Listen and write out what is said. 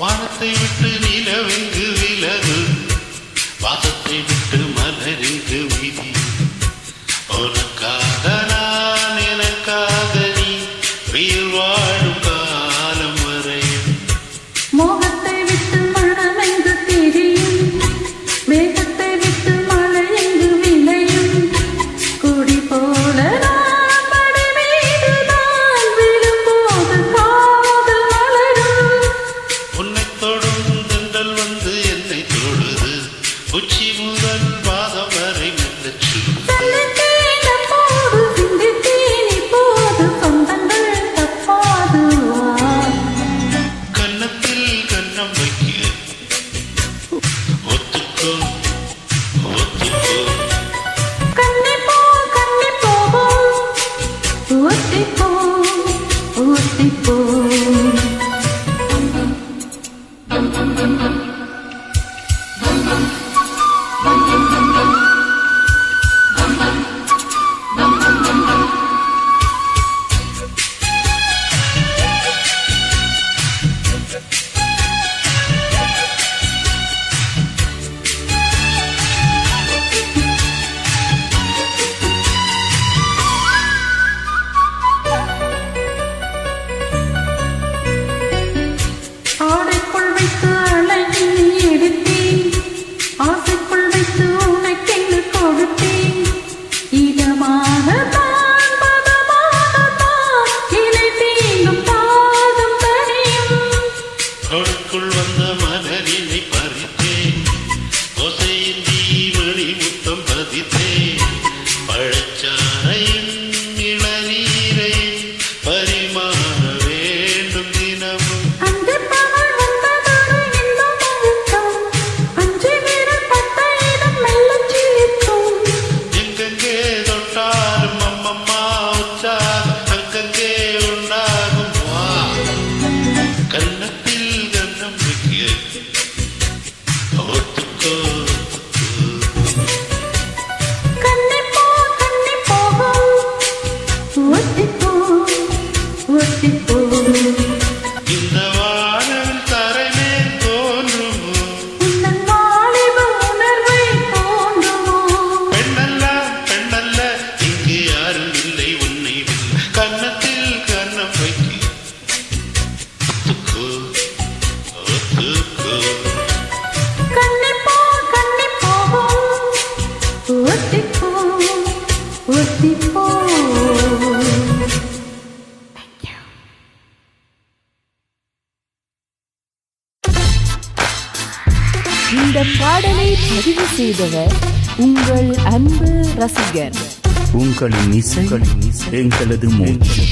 வானத்தை விட்டு நிலவெங்கு விலகு, வாசத்தை விட்டு மலரெங்கு விதி. உனக்காக நான், எனக்காக நீ, உயிர் வாழும் காலம் வரையும். மோகத்தை விட்டு மனமெங்கு தெரியும், மேகத்தை விட்டு மழை எங்கு விளையும். குடி போல நான் படி மீது நான் விழும்போது காதல் மலரும். உன்னை தொடும் தென்றல் வந்து என்னை தொடுது, உச்சி முதல் பாதம் வரை மெல்லச் கன்னத்தில் கன்னம் வைக்க. ஒத்துக்கோ ஒத்துக்கோ, கன்னிப்போ கன்னிப்போ, ஒத்திப்போ ஒத்திப்போ. ஆடைக்குள் வைத்து அழகி எடுத்தேன், ஆசைக்குள் வைத்து உனக்கென்று கொடுத்தேன். இதமாகத்தான் பதமாகத்தான் இலை தீங்கும் பாதம் தனியும். அவளுக்குள் வந்த மலரினை பறித்தேன், ஓசையின் தீவழி முத்தம் பதித்தேன். பழச்சாரையும் இளநீரையும் பரிமாற வேண்டும் தினமும். அந்த பகல் வந்ததொரு இன்பம் அழுத்தம், அஞ்சு விரல் பட்ட இடம் மெல்லச் சிலிர்க்கும். எங்கெங்கே தொட்டாலும் அம்மம்மா உற்சாகம் அங்கங்கே உண்டாகும். வா, கன்னத்தில் கன்னம் வைக்க. ஒத்துக்கோ கன்னிப்போ கன்னிப்போ, ஒத்திப்போ ஒத்திப்போ. இந்த வானவில் தரைமேல் தோன்றுமோ, உன்னன் வாலிப உணர்வை தோன்றுமோ. பெண்ணல்ல பெண்ணல்ல இங்கு யாரும் இல்லை உன்னை வெல்ல. கன்னத்தில் கன்னம் வைக்க. ஒத்துக்கோ ஒத்துக்கோ, கன்னிப்போ கன்னிப்போ, ஒத்திப்போ ஒத்திப்போ. இந்த பாடலை பதிவு செய்தவர் உங்கள் அன்பு ரசிகர். உங்களின் இசை எங்களது மூச்சு.